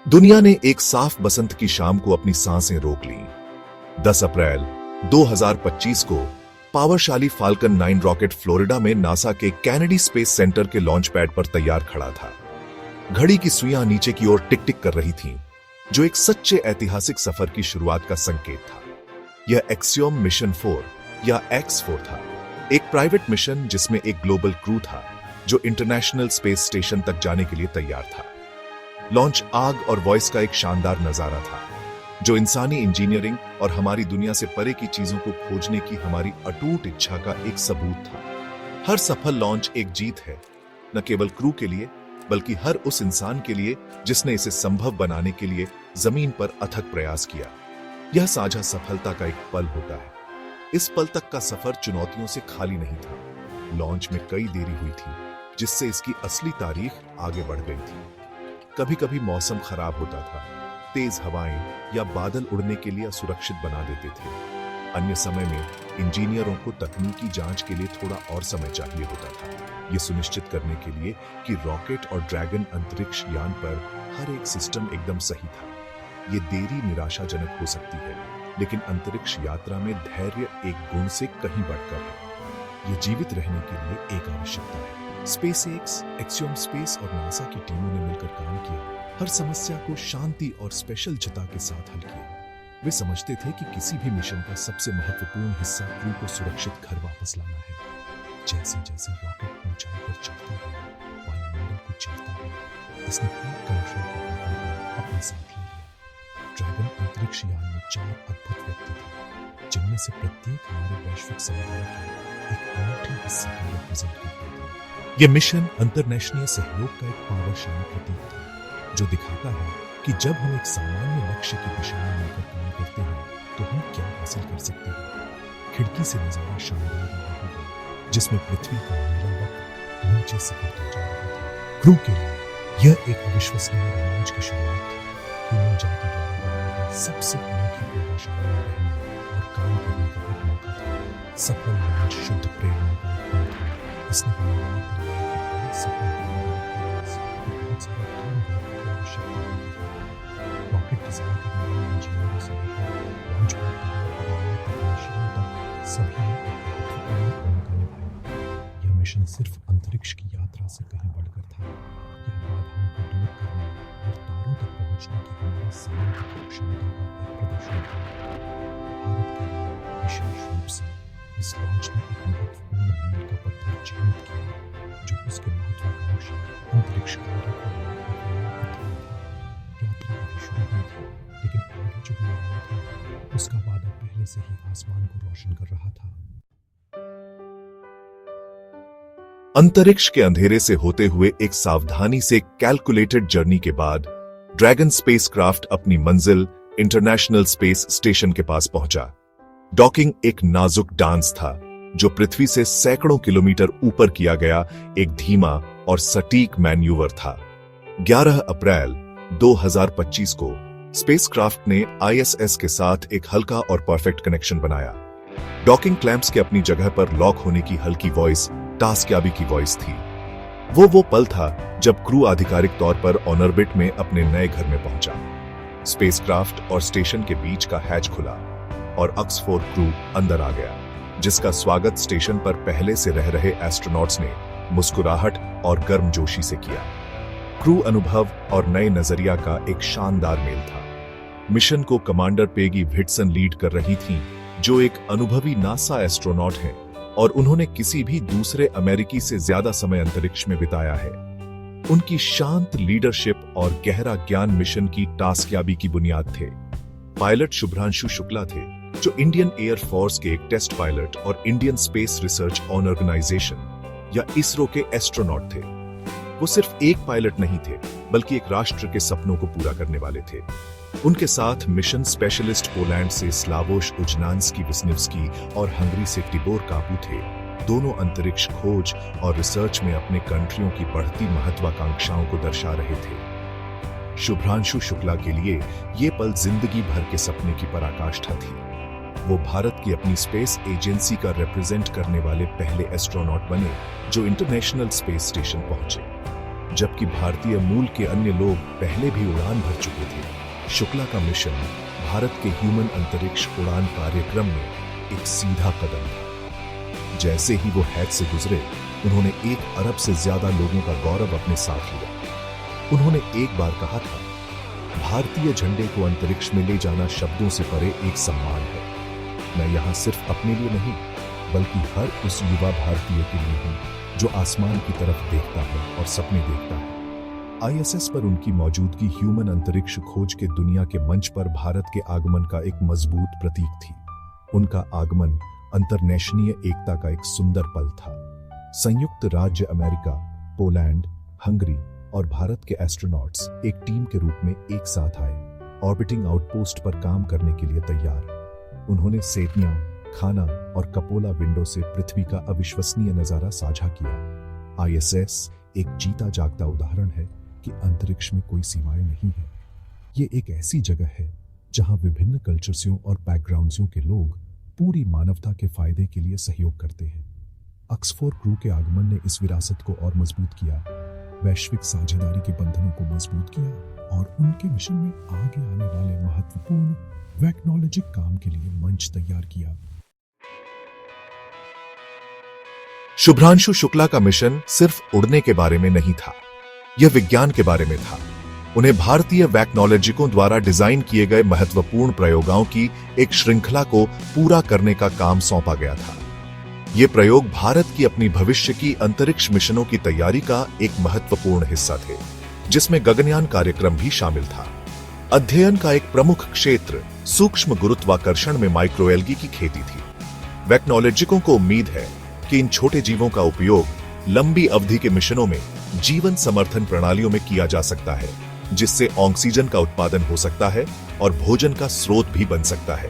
दुनिया ने एक साफ बसंत की शाम को अपनी सांसें रोक लीं। 10 अप्रैल 2025 को पावरशाली फाल्कन 9 रॉकेट फ्लोरिडा में नासा के कैनेडी स्पेस सेंटर के लॉन्च पैड पर तैयार खड़ा था। घड़ी की सुइयां नीचे की ओर टिक टिक कर रही थीं, जो एक सच्चे ऐतिहासिक सफर की शुरुआत का संकेत था। यह एक्सियोम मिशन 4 या X4 था, एक प्राइवेट मिशन जिसमें एक ग्लोबल क्रू था जो इंटरनेशनल स्पेस स्टेशन तक जाने के लिए तैयार था। लॉन्च आग और वॉइस का एक शानदार नजारा था, जो इंसानी इंजीनियरिंग और हमारी दुनिया से परे की चीजों को खोजने की हमारी अटूट इच्छा का एक सबूत था। हर सफल लॉन्च एक जीत है, न केवल क्रू के लिए बल्कि हर उस इंसान के लिए जिसने इसे संभव बनाने के लिए जमीन पर अथक प्रयास किया। यह साझा सफलता का एक पल होता है। इस पल तक का सफर चुनौतियों से खाली नहीं था। लॉन्च में कई देरी हुई थी, जिससे इसकी असली तारीख आगे बढ़ गई थी। कभी कभी मौसम खराब होता था, तेज हवाएं या बादल उड़ने के लिए असुरक्षित बना देते थे। अन्य समय में इंजीनियरों को तकनीकी जांच के लिए थोड़ा और समय चाहिए होता था, यह सुनिश्चित करने के लिए कि रॉकेट और ड्रैगन अंतरिक्ष यान पर हर एक सिस्टम एकदम सही था। यह देरी निराशाजनक हो सकती है, लेकिन अंतरिक्ष यात्रा में धैर्य एक गुण से कहीं बढ़कर है। यह जीवित रहने के लिए एक आवश्यकता है। SpaceX, एक्सियोम स्पेस और नासा की टीमों ने मिलकर काम किया, हर समस्या को शांति और स्पेशलता के साथ हल किया। वे समझते थे कि किसी भी मिशन का सबसे महत्वपूर्ण हिस्सा क्रू को सुरक्षित घर वापस लाना है। जैसे जैसे रॉकेट ऊंचाई पर चढ़ता गया, वायुमंडल को चीरता गया, इसने पूरे कंट्रोल को अपने साथ ले लिया। ड्रैगन अंतरिक्ष यान में 4 अद्भुत व्यक्ति थे, जिनमें से प्रत्येक हमारे वैश्विक समुदाय के एक अनूठे हिस्से को रिप्रेजेंट करते थे। यह मिशन अंतरराष्ट्रीय सहयोग का एक पावरशाली प्रतीक था, जो दिखाता है कि जब हम एक सामान्य लक्ष्य की दिशा में मिलकर काम करते हैं तो हम क्या हासिल कर सकते हैं। खिड़की से नजारा शानदार रहा होगा, जिसमें पृथ्वी का नीला वक्त नीचे से गिरता जा रहा था। क्रू के लिए यह एक अविश्वसनीय रोमांच की शुरुआत थी। ह्यूमन जाति द्वारा बनाई गई सबसे अनोखी प्रयोगशाला में रहने और काम करने का एक मौका था। सफल लॉन्च शुद्ध प्रेरणा का एक पल था। इसने हमें याद दिलाया कि बहुत सफल बहुत सारा काम करने की आवश्यकता है। रॉकेट डिजाइन करने वाले इंजीनियरों से लेकर लॉन्च पैड तैयार करने वाले टेक्नीशियनों तक सभी ने एक महत्वपूर्ण भूमिका निभाई। यह मिशन सिर्फ अंतरिक्ष की यात्रा से कहीं बढ़कर था। यह बाधाओं को दूर करने और तारों तक पहुंचने की हमारी सामर्थ्य क्षमता का एक प्रदर्शन था। भारत के लिए विशेष रूप से इस लॉन्च ने एक महत्वपूर्ण मील का पत्थर चिह्नित किया, जो उसके महत्वाकांक्षी अंतरिक्ष कार्य को यात्रा अभी शुरू हुई थी, लेकिन आगे जो होने वाला था उसका वादा पहले से ही आसमान को रोशन कर रहा था। अंतरिक्ष के अंधेरे से होते हुए एक सावधानी से कैलकुलेटेड जर्नी के बाद ड्रैगन स्पेसक्राफ्ट अपनी मंजिल इंटरनेशनल स्पेस स्टेशन के पास पहुंचा। डॉकिंग एक नाजुक डांस था, जो पृथ्वी से सैकड़ों किलोमीटर ऊपर किया गया एक धीमा और सटीक मैन्यूवर था। 11 अप्रैल 2025 को स्पेसक्राफ्ट ने ISS के साथ एक हल्का और परफेक्ट कनेक्शन बनाया। डॉकिंग क्लैंप्स के अपनी जगह पर लॉक होने की हल्की वॉइस टास्क्याबी की वॉइस थी। वो पल था जब क्रू आधिकारिक तौर पर ऑनऑर्बिट में अपने नए घर में पहुंचा। स्पेसक्राफ्ट और स्टेशन के बीच का हैच खुला और X4 क्रू अंदर आ गया, जिसका स्वागत स्टेशन पर पहले से रह रहे एस्ट्रोनॉट्स ने मुस्कुराहट और गर्मजोशी से किया। क्रू अनुभव और नए नजरिया का एक शानदार मेल था। मिशन को कमांडर पेगी व्हिटसन लीड कर रही थीं, जो एक अनुभवी नासा एस्ट्रोनॉट हैं और उन्होंने किसी भी दूसरे अमेरिकी से ज्यादा समय अंतरिक्ष में बिताया है। उनकी शांत लीडरशिप और गहरा ज्ञान मिशन की टास्क्याबी की बुनियाद थे। पायलट शुभ्रांशु शुक्ला थे, जो इंडियन एयर फोर्स के एक टेस्ट पायलट और इंडियन स्पेस रिसर्च ऑर्गेनाइजेशन या इसरो के एस्ट्रोनॉट थे। वो सिर्फ एक पायलट नहीं थे, बल्कि एक राष्ट्र के सपनों को पूरा करने वाले थे। उनके साथ मिशन स्पेशलिस्ट पोलैंड से स्लावोश उजनान्स्की विस्निवस्की और हंगरी से टिबोर कापू थे। दोनों अंतरिक्ष खोज और रिसर्च में अपने कंट्रियों की बढ़ती महत्वाकांक्षाओं को दर्शा रहे थे। शुभ्रांशु शुक्ला के लिए ये पल जिंदगी भर के सपने की पराकाष्ठा थी। वो भारत की अपनी स्पेस एजेंसी का रिप्रेजेंट करने वाले पहले एस्ट्रोनॉट बने जो इंटरनेशनल स्पेस स्टेशन पहुंचे। जबकि भारतीय मूल के अन्य लोग पहले भी उड़ान भर चुके थे। शुक्ला का मिशन भारत के ह्यूमन अंतरिक्ष उड़ान कार्यक्रम में एक सीधा कदम था। जैसे ही वो हैच से गुजरे, उन्होंने 1 अरब से ज्यादा लोगों का गौरव अपने साथ लिया। उन्होंने एक बार कहा था, भारतीय झंडे को अंतरिक्ष में ले जाना शब्दों से परे एक सम्मान है। मैं यहां सिर्फ अपने लिए नहीं, बल्कि हर उस युवा भारतीय के लिए हूं जो आसमान की तरफ देखता है और सपने देखता है। आईएसएस पर उनकी मौजूदगी ह्यूमन अंतरिक्ष खोज के दुनिया के मंच पर भारत के आगमन का एक मजबूत प्रतीक थी। उनका आगमन अंतर्नेशनीय एकता का एक सुंदर पल था। संयुक्त राज्य अमेरिका, पोलैंड, हंगरी और भारत के एस्ट्रोनॉट्स एक टीम के रूप में एक साथ आए, ऑर्बिटिंग आउटपोस्ट पर काम करने के लिए तैयार। उन्होंने सेटनिया, खाना और कपोला विंडो से पृथ्वी का अविश्वसनीय नजारा साझा किया। आईएसएस एक जीता जागता उदाहरण है कि अंतरिक्ष में कोई सीमाएं नहीं है। ये एक ऐसी जगह है जहां विभिन्न कल्चर्सों और बैकग्राउंड्सों के लोग पूरी मानवता के फायदे के लिए सहयोग करते हैं। ऑक्सफोर्ड क्रू के आगमन ने इस विरासत को और मजबूत किया, वैश्विक साझेदारी के बंधनों को मजबूत किया और उनके मिशन में आगे आने वाले महत्वपूर्ण वैक्नोलॉजिक काम के लिए मंच तैयार किया। शुभ्रांशु शुक्ला का मिशन सिर्फ उड़ने के बारे में नहीं था, यह विज्ञान के बारे में था। उन्हें भारतीय वैक्नोलॉजिकों द्वारा डिजाइन किए गए महत्वपूर्ण प्रयोगों की एक श्रृंखला को पूरा करने का काम सौंपा गया था। ये प्रयोग भारत की अपनी भविष्य की अंतरिक्ष मिशनों की तैयारी का एक महत्वपूर्ण हिस्सा थे, जिसमें गगनयान कार्यक्रम भी शामिल था। अध्ययन का एक प्रमुख क्षेत्र सूक्ष्म गुरुत्वाकर्षण में माइक्रोएल्गी की खेती थी। वैक्नोलॉजिकों को उम्मीद है कि इन छोटे जीवों का उपयोग लंबी अवधि के मिशनों में जीवन समर्थन प्रणालियों में किया जा सकता है, जिससे ऑक्सीजन का उत्पादन हो सकता है और भोजन का स्रोत भी बन सकता है।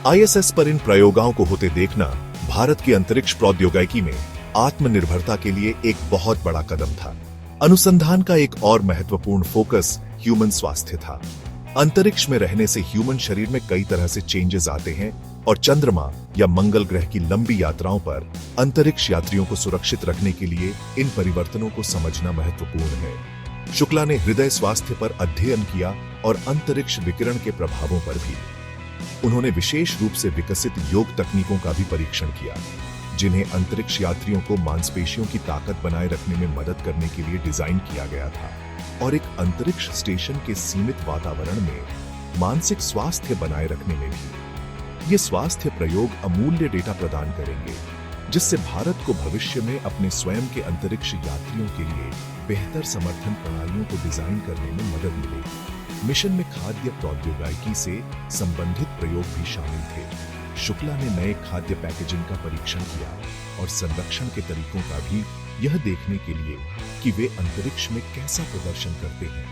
आईएसएस पर इन प्रयोगों को होते देखना भारत की अंतरिक्ष प्रौद्योगिकी में आत्मनिर्भरता के लिए एक बहुत बड़ा कदम था। अनुसंधान का एक और महत्वपूर्ण फोकस ह्यूमन स्वास्थ्य था। अंतरिक्ष में रहने से ह्यूमन शरीर में कई तरह से चेंजेस आते हैं और चंद्रमा या मंगल ग्रह की लंबी यात्राओं पर अंतरिक्ष यात्रियों को सुरक्षित रखने के लिए इन परिवर्तनों को समझना महत्वपूर्ण है। शुक्ला ने हृदय स्वास्थ्य पर अध्ययन किया और अंतरिक्ष विकिरण के प्रभावों पर भी। उन्होंने विशेष रूप से विकसित योग तकनीकों का भी परीक्षण किया, जिन्हें अंतरिक्ष यात्रियों को मांसपेशियों की ताकत बनाए रखने में मदद करने के लिए डिजाइन किया गया था और एक अंतरिक्ष स्टेशन के सीमित वातावरण में मानसिक स्वास्थ्य बनाए रखने में भी। ये स्वास्थ्य प्रयोग अमूल्य डेटा प्रदान करेंगे, जिससे भारत को भविष्य में अपने स्वयं के अंतरिक्ष यात्रियों के लिए बेहतर समर्थन प्रणालियों को डिजाइन करने में मदद मिलेगी। मिशन में खाद्य प्रौद्योगिकी से संबंधित प्रयोग भी शामिल थे। शुक्ला ने नए खाद्य पैकेजिंग का परीक्षण किया और संरक्षण के तरीकों का भी, यह देखने के लिए कि वे अंतरिक्ष में कैसा प्रदर्शन करते हैं।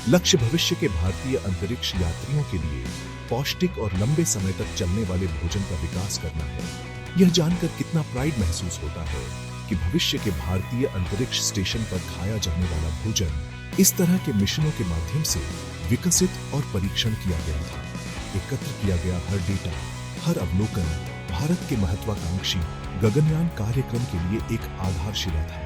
लक्ष्य भविष्य के भारतीय अंतरिक्ष यात्रियों के लिए पौष्टिक और लंबे समय तक चलने वाले भोजन का विकास करना है। यह जानकर कितना प्राइड महसूस होता है कि भविष्य के भारतीय अंतरिक्ष स्टेशन पर खाया जाने वाला भोजन इस तरह के मिशनों के माध्यम से विकसित और परीक्षण किया गया था। एकत्र किया गया हर डेटा, हर अवलोकन भारत के महत्वाकांक्षी गगनयान कार्यक्रम के लिए एक आधारशिला था,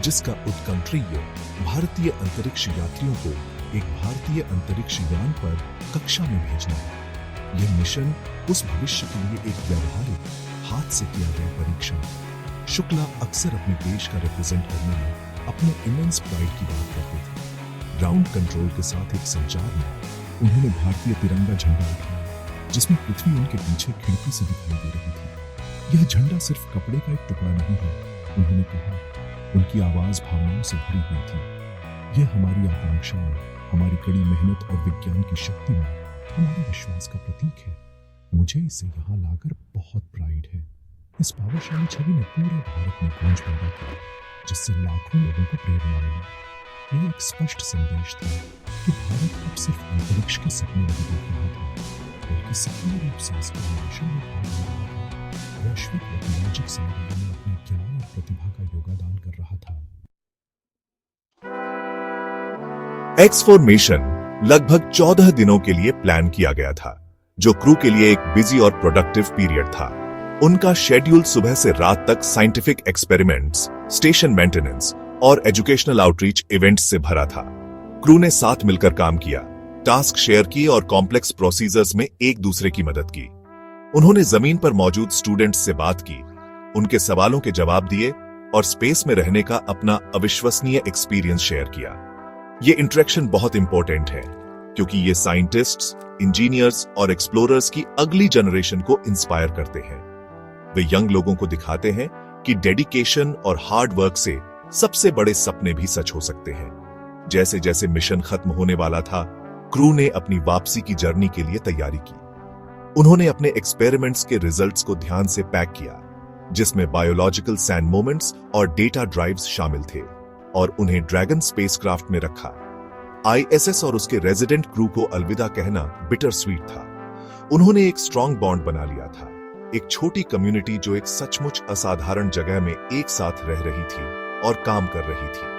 जिसका उत्कंठीय भारतीय अंतरिक्ष यात्रियों को एक भारतीय अंतरिक्ष यान पर कक्षा में भेजना है। यह मिशन उस भविष्य के लिए एक व्यवहारिक, हाथ से किया गया परीक्षण। शुक्ला अक्सर अपने देश का रिप्रेजेंट करने में अपने इमेंस प्राइड की बात करते थे। ग्राउंड कंट्रोल के साथ एक संचार में उन्होंने भारतीय तिरंगा झंडा उठाया, जिसमें पृथ्वी उनके पीछे खिड़की से दिखाई दे रही थी। यह झंडा सिर्फ कपड़े का एक टुकड़ा नहीं है, उन्होंने कहा। उनकी आवाज भावनाओं से भरी हुई थी। यह हमारी आकांक्षाओं, हमारी कड़ी मेहनत और विज्ञान की शक्ति में हमारे विश्वास का प्रतीक है। मुझे इसे यहाँ लाकर बहुत प्राइड है। इस पावरशाली छवि ने पूरे भारत में गूंज पैदा की, जिससे लाखों लोगों को प्रेरणा मिली। यह एक स्पष्ट संदेश था कि भारत अब सिर्फ अंतरिक्ष के सपने नहीं देख रहा था, बल्कि सक्रिय रूप से इस मिशन में भाग ले रहा था। वैश्विक वैज्ञानिक समुदाय में अपने ज्ञान और प्रतिभा का योगदान कर रहा था। X4 मिशन लगभग 14 दिनों के लिए प्लान किया गया था, जो क्रू के लिए एक बिजी और प्रोडक्टिव पीरियड था। उनका शेड्यूल सुबह से रात तक साइंटिफिक एक्सपेरिमेंट्स, स्टेशन मेंटेनेंस और एजुकेशनल आउटरीच इवेंट्स से भरा था। क्रू ने साथ मिलकर काम किया, टास्क शेयर किए और कॉम्प्लेक्स प्रोसीजर्स में एक दूसरे की मदद की। उन्होंने जमीन पर मौजूद स्टूडेंट्स से बात की, उनके सवालों के जवाब दिए और स्पेस में रहने का अपना अविश्वसनीय एक्सपीरियंस शेयर किया। ये इंटरेक्शन बहुत इंपॉर्टेंट है क्योंकि ये साइंटिस्ट्स, इंजीनियर्स और एक्सप्लोरर्स की अगली जनरेशन को इंस्पायर करते हैं। वे यंग लोगों को दिखाते हैं कि डेडिकेशन और हार्ड वर्क से सबसे बड़े सपने भी सच हो सकते हैं। जैसे जैसे मिशन खत्म होने वाला था, क्रू ने अपनी वापसी की जर्नी के लिए तैयारी की। उन्होंने अपने एक्सपेरिमेंट्स के रिजल्ट्स को ध्यान से पैक किया, जिसमें बायोलॉजिकल सैंड मोमेंट्स और डेटा ड्राइव्स शामिल थे, और उन्हें ड्रैगन स्पेसक्राफ्ट में रखा। आईएसएस और उसके रेजिडेंट क्रू को अलविदा कहना बिटर स्वीट था। उन्होंने एक स्ट्रॉन्ग बॉन्ड बना लिया था, एक छोटी कम्युनिटी जो एक सचमुच असाधारण जगह में एक साथ रह रही थी और काम कर रही थी।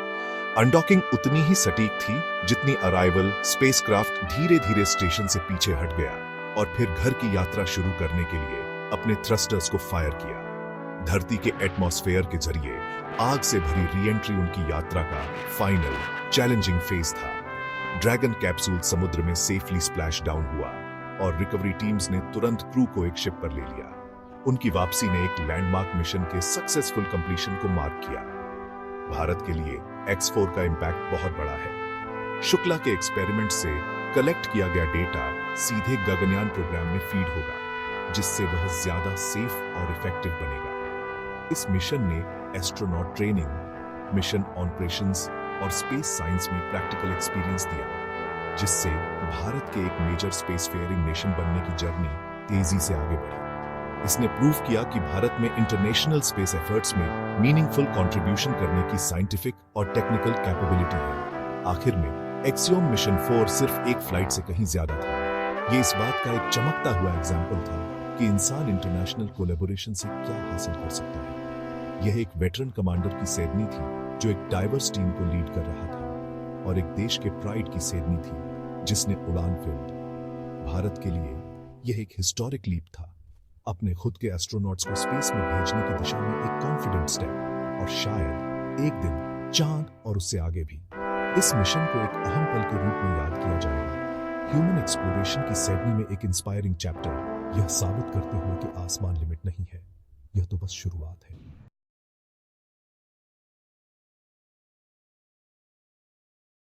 अनडॉकिंग उतनी ही सटीक थी जितनी अराइवल। स्पेसक्राफ्ट धीरे धीरे स्टेशन से पीछे हट गया और फिर घर की यात्रा शुरू करने के लिए अपने थ्रस्टर्स को फायर किया। धरती के एटमॉस्फेयर के जरिए आग से भरी री एंट्री उनकी यात्रा का फाइनल चैलेंजिंग फेज था। ड्रैगन कैप्सूल समुद्र में सेफली स्प्लैश डाउन हुआ और रिकवरी टीम्स ने तुरंत क्रू को एक शिप पर ले लिया। उनकी वापसी ने एक लैंडमार्क मिशन के सक्सेसफुल कंप्लीशन को मार्क किया। भारत के लिए X4 का इंपैक्ट बहुत बड़ा है। शुक्ला के एक्सपेरिमेंट से कलेक्ट किया गया डेटा सीधे गगनयान प्रोग्राम में फीड होगा, जिससे वह ज्यादा सेफ और इफेक्टिव बनेगा। इस मिशन ने एस्ट्रोनॉट ट्रेनिंग, मिशन ऑपरेशंस और स्पेस साइंस में प्रैक्टिकल एक्सपीरियंस दिया, जिससे भारत के एक मेजर स्पेस फेयरिंग नेशन बनने की जर्नी तेजी से आगे बढ़ी। इसने प्रूव किया कि भारत में इंटरनेशनल स्पेस एफर्ट्स में मीनिंगफुल कंट्रीब्यूशन करने की साइंटिफिक और टेक्निकल कैपेबिलिटी है। आखिर में एक्सियोम मिशन 4 सिर्फ एक फ्लाइट से कहीं ज्यादा था। ये इस बात का एक चमकता हुआ एग्जाम्पल था कि इंसान इंटरनेशनल कोलैबोरेशन से क्या हासिल कर सकता है। यह एक वेटरन कमांडर की सेडनी थी जो एक डाइवर्स टीम को लीड कर रहा था, और एक देश के प्राइड की सेडनी थी जिसने उड़ान फिल्ड। भारत के लिए यह एक हिस्टोरिक लीप था, अपने खुद के एस्ट्रोनॉट्स को स्पेस में भेजने की दिशा में एक कॉन्फिडेंट स्टेप, और शायद एक दिन चांद और उससे आगे भी। इस मिशन को एक अहम पल के रूप में याद किया जाएगा। ह्यूमन एक्सप्लोरेशन की सेडनी में एक इंस्पायरिंग चैप्टर, यह साबित करते हुए कि आसमान लिमिट नहीं है, यह तो बस शुरुआत है।